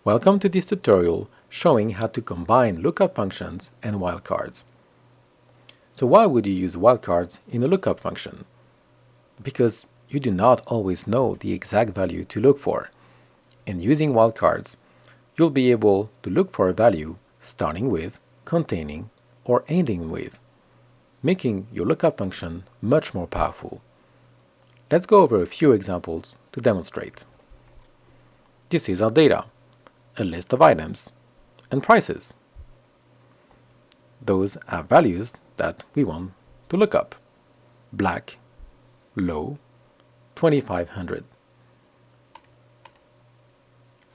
Welcome to this tutorial showing how to combine lookup functions and wildcards. So why would you use wildcards in a lookup function? Because you do not always know the exact value to look for. And using wildcards, you'll be able to look for a value starting with, containing, or ending with, making your lookup function much more powerful. Let's go over a few examples to demonstrate. This is our data, a list of items, and prices. Those are values that we want to look up. Black, low, 2500.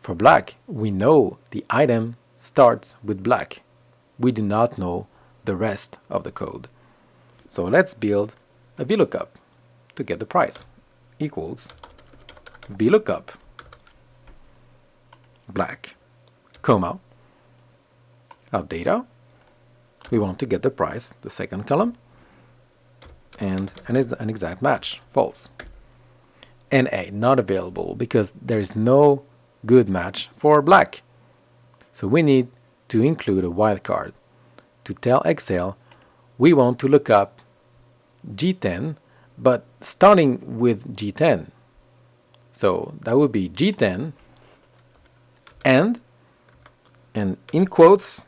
For black, we know the item starts with black. We do not know the rest of the code. So let's build a VLOOKUP to get the price. Equals VLOOKUP black, comma, our data, we want to get the price, the second column, and an exact match, false. NA, not available, because there is no good match for black. So we need to include a wildcard to tell Excel we want to look up G10, but starting with G10. So that would be G10 and in quotes,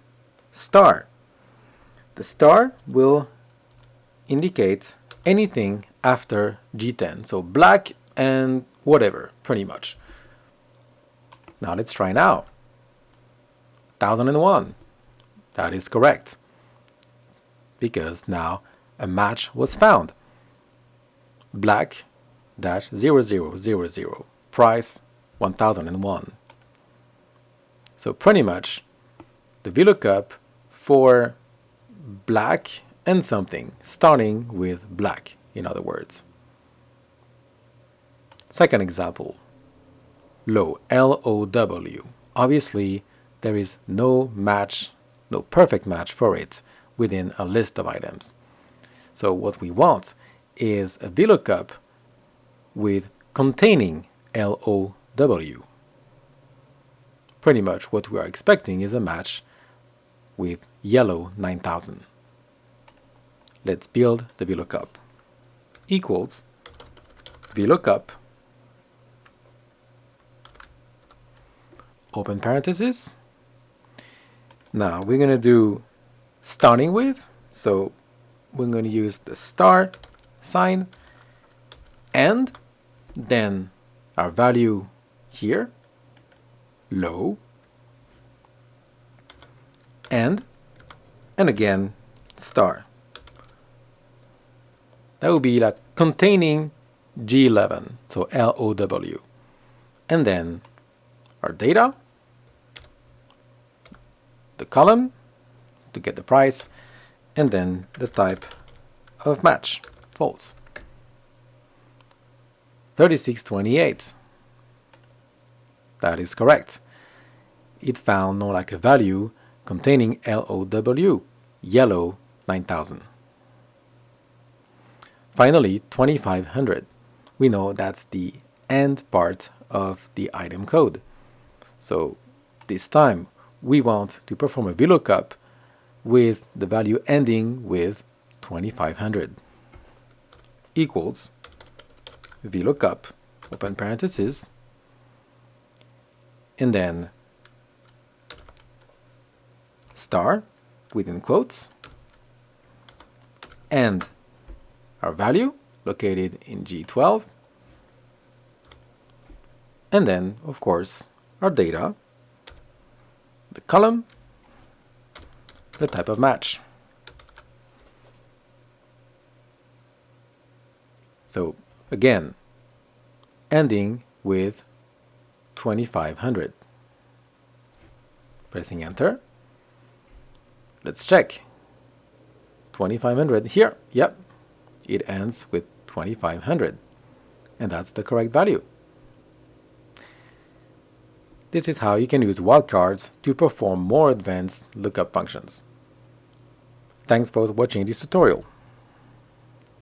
star. The star will indicate anything after G10. So black and whatever, pretty much. Now let's try now. 1001. That is correct. Because now a match was found. Black dash 0000. Price 1001. So pretty much the VLOOKUP for black and something, starting with black, in other words. Second example, low, LOW. Obviously, there is no match, no perfect match for it within a list of items. So what we want is a VLOOKUP with containing LOW. Pretty much what we are expecting is a match with yellow 9000. Let's build the VLOOKUP. Equals VLOOKUP, open parenthesis. Now we're going to do starting with, so we're going to use the star sign and then our value here, low, and again star. That would be like containing G11, so LOW, and then our data, the column to get the price, and then the type of match, false. 3628. That is correct. It found no like a value containing LOW, yellow 9000. Finally, 2500. We know that's the end part of the item code. So this time we want to perform a VLOOKUP with the value ending with 2500. Equals VLOOKUP, open parenthesis, and then star within quotes, and our value located in G12, and then of course our data, the column, the type of match. So again, ending with 2500. Pressing enter. Let's check. 2500 here. Yep. It ends with 2500. And that's the correct value. This is how you can use wildcards to perform more advanced lookup functions. Thanks for watching this tutorial.